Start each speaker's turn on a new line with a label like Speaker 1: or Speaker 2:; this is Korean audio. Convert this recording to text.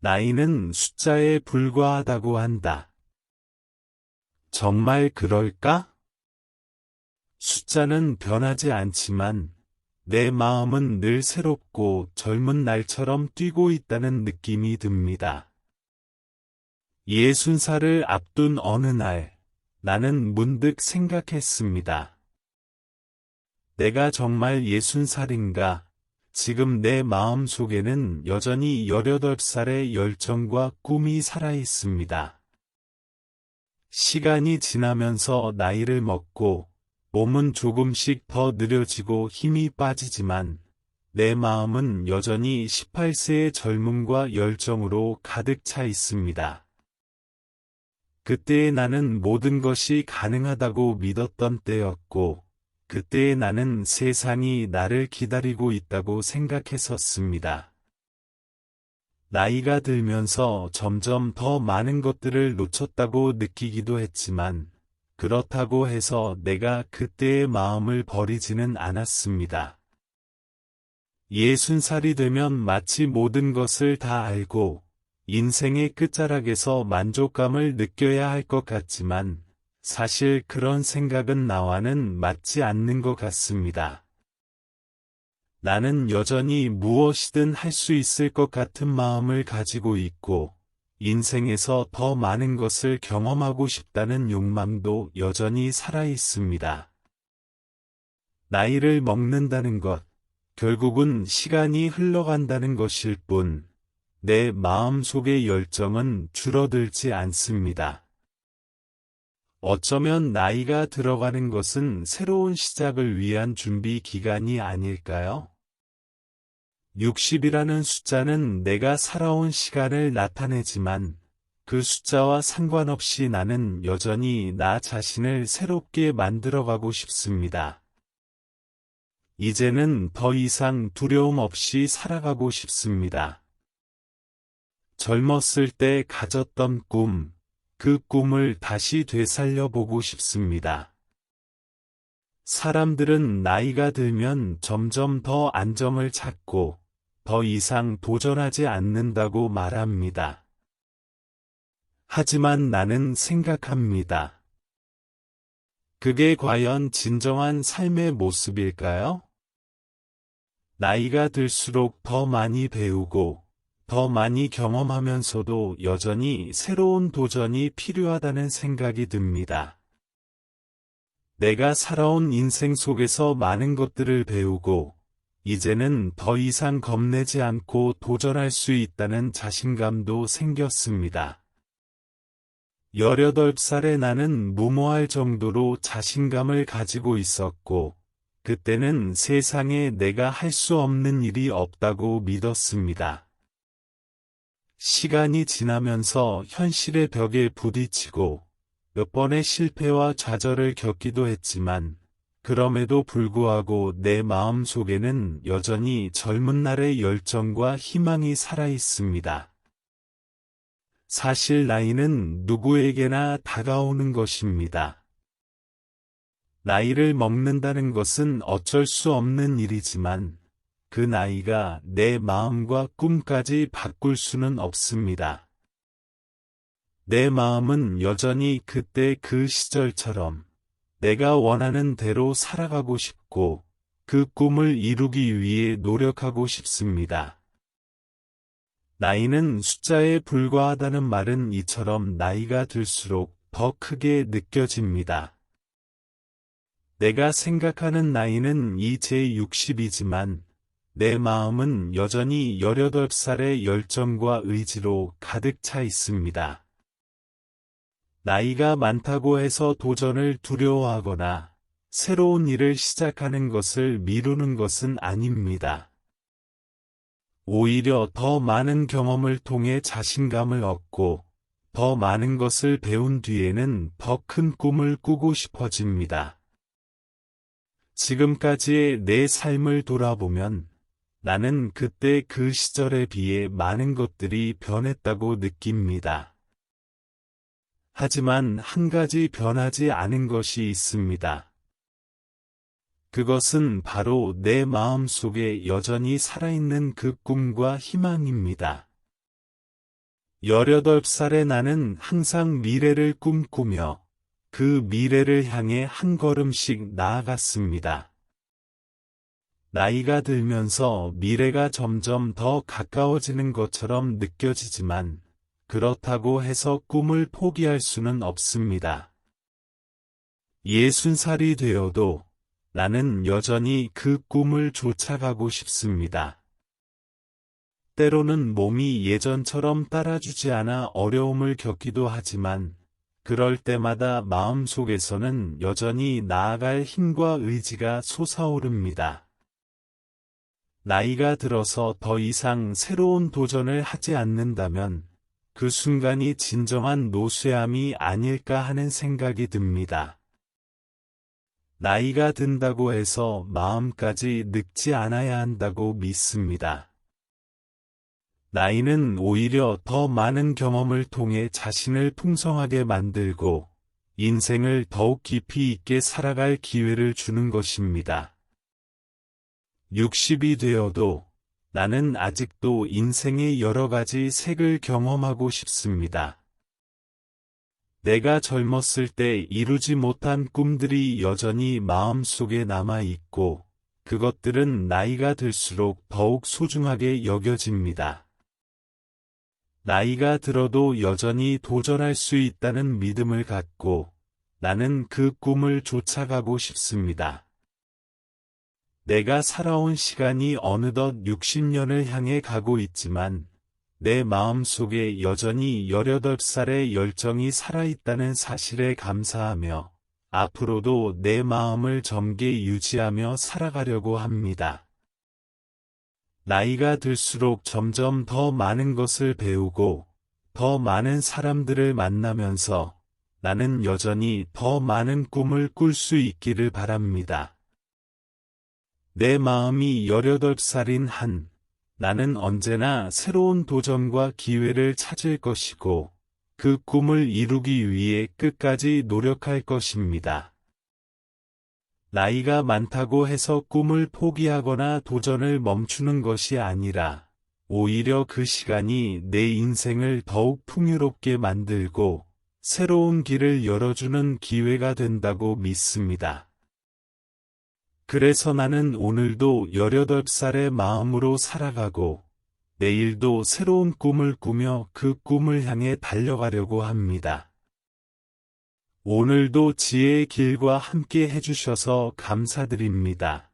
Speaker 1: 나이는 숫자에 불과하다고 한다. 정말 그럴까? 숫자는 변하지 않지만 내 마음은 늘 새롭고 젊은 날처럼 뛰고 있다는 느낌이 듭니다. 60살을 앞둔 어느 날, 나는 문득 생각했습니다. 내가 정말 60살인가? 지금 내 마음 속에는 여전히 18살의 열정과 꿈이 살아있습니다. 시간이 지나면서 나이를 먹고 몸은 조금씩 더 느려지고 힘이 빠지지만 내 마음은 여전히 18세의 젊음과 열정으로 가득 차 있습니다. 그때의 나는 모든 것이 가능하다고 믿었던 때였고, 그때의 나는 세상이 나를 기다리고 있다고 생각했었습니다. 나이가 들면서 점점 더 많은 것들을 놓쳤다고 느끼기도 했지만, 그렇다고 해서 내가 그때의 마음을 버리지는 않았습니다. 60살이 되면 마치 모든 것을 다 알고, 인생의 끝자락에서 만족감을 느껴야 할 것 같지만, 사실 그런 생각은 나와는 맞지 않는 것 같습니다. 나는 여전히 무엇이든 할 수 있을 것 같은 마음을 가지고 있고, 인생에서 더 많은 것을 경험하고 싶다는 욕망도 여전히 살아 있습니다. 나이를 먹는다는 것, 결국은 시간이 흘러간다는 것일 뿐, 내 마음 속의 열정은 줄어들지 않습니다. 어쩌면 나이가 들어가는 것은 새로운 시작을 위한 준비 기간이 아닐까요? 60이라는 숫자는 내가 살아온 시간을 나타내지만 그 숫자와 상관없이 나는 여전히 나 자신을 새롭게 만들어가고 싶습니다. 이제는 더 이상 두려움 없이 살아가고 싶습니다. 젊었을 때 가졌던 꿈, 그 꿈을 다시 되살려보고 싶습니다. 사람들은 나이가 들면 점점 더 안정을 찾고 더 이상 도전하지 않는다고 말합니다. 하지만 나는 생각합니다. 그게 과연 진정한 삶의 모습일까요? 나이가 들수록 더 많이 배우고 더 많이 경험하면서도 여전히 새로운 도전이 필요하다는 생각이 듭니다. 내가 살아온 인생 속에서 많은 것들을 배우고 이제는 더 이상 겁내지 않고 도전할 수 있다는 자신감도 생겼습니다. 18살의 나는 무모할 정도로 자신감을 가지고 있었고 그때는 세상에 내가 할 수 없는 일이 없다고 믿었습니다. 시간이 지나면서 현실의 벽에 부딪히고 몇 번의 실패와 좌절을 겪기도 했지만 그럼에도 불구하고 내 마음 속에는 여전히 젊은 날의 열정과 희망이 살아 있습니다. 사실 나이는 누구에게나 다가오는 것입니다. 나이를 먹는다는 것은 어쩔 수 없는 일이지만 그 나이가 내 마음과 꿈까지 바꿀 수는 없습니다. 내 마음은 여전히 그때 그 시절처럼 내가 원하는 대로 살아가고 싶고 그 꿈을 이루기 위해 노력하고 싶습니다. 나이는 숫자에 불과하다는 말은 이처럼 나이가 들수록 더 크게 느껴집니다. 내가 생각하는 나이는 이제 60이지만 내 마음은 여전히 18살의 열정과 의지로 가득 차 있습니다. 나이가 많다고 해서 도전을 두려워하거나 새로운 일을 시작하는 것을 미루는 것은 아닙니다. 오히려 더 많은 경험을 통해 자신감을 얻고 더 많은 것을 배운 뒤에는 더 큰 꿈을 꾸고 싶어집니다. 지금까지의 내 삶을 돌아보면 나는 그때 그 시절에 비해 많은 것들이 변했다고 느낍니다. 하지만 한 가지 변하지 않은 것이 있습니다. 그것은 바로 내 마음 속에 여전히 살아있는 그 꿈과 희망입니다. 18살의 나는 항상 미래를 꿈꾸며 그 미래를 향해 한 걸음씩 나아갔습니다. 나이가 들면서 미래가 점점 더 가까워지는 것처럼 느껴지지만 그렇다고 해서 꿈을 포기할 수는 없습니다. 60살이 되어도 나는 여전히 그 꿈을 쫓아가고 싶습니다. 때로는 몸이 예전처럼 따라주지 않아 어려움을 겪기도 하지만 그럴 때마다 마음속에서는 여전히 나아갈 힘과 의지가 솟아오릅니다. 나이가 들어서 더 이상 새로운 도전을 하지 않는다면 그 순간이 진정한 노쇠함이 아닐까 하는 생각이 듭니다. 나이가 든다고 해서 마음까지 늙지 않아야 한다고 믿습니다. 나이는 오히려 더 많은 경험을 통해 자신을 풍성하게 만들고 인생을 더욱 깊이 있게 살아갈 기회를 주는 것입니다. 60이 되어도 나는 아직도 인생의 여러 가지 색을 경험하고 싶습니다. 내가 젊었을 때 이루지 못한 꿈들이 여전히 마음속에 남아있고 그것들은 나이가 들수록 더욱 소중하게 여겨집니다. 나이가 들어도 여전히 도전할 수 있다는 믿음을 갖고 나는 그 꿈을 쫓아가고 싶습니다. 내가 살아온 시간이 어느덧 60년을 향해 가고 있지만 내 마음속에 여전히 18살의 열정이 살아있다는 사실에 감사하며 앞으로도 내 마음을 젊게 유지하며 살아가려고 합니다. 나이가 들수록 점점 더 많은 것을 배우고 더 많은 사람들을 만나면서 나는 여전히 더 많은 꿈을 꿀 수 있기를 바랍니다. 내 마음이 18살인 한 나는 언제나 새로운 도전과 기회를 찾을 것이고 그 꿈을 이루기 위해 끝까지 노력할 것입니다. 나이가 많다고 해서 꿈을 포기하거나 도전을 멈추는 것이 아니라 오히려 그 시간이 내 인생을 더욱 풍요롭게 만들고 새로운 길을 열어주는 기회가 된다고 믿습니다. 그래서 나는 오늘도 18살의 마음으로 살아가고 내일도 새로운 꿈을 꾸며 그 꿈을 향해 달려가려고 합니다. 오늘도 지혜의 길과 함께 해주셔서 감사드립니다.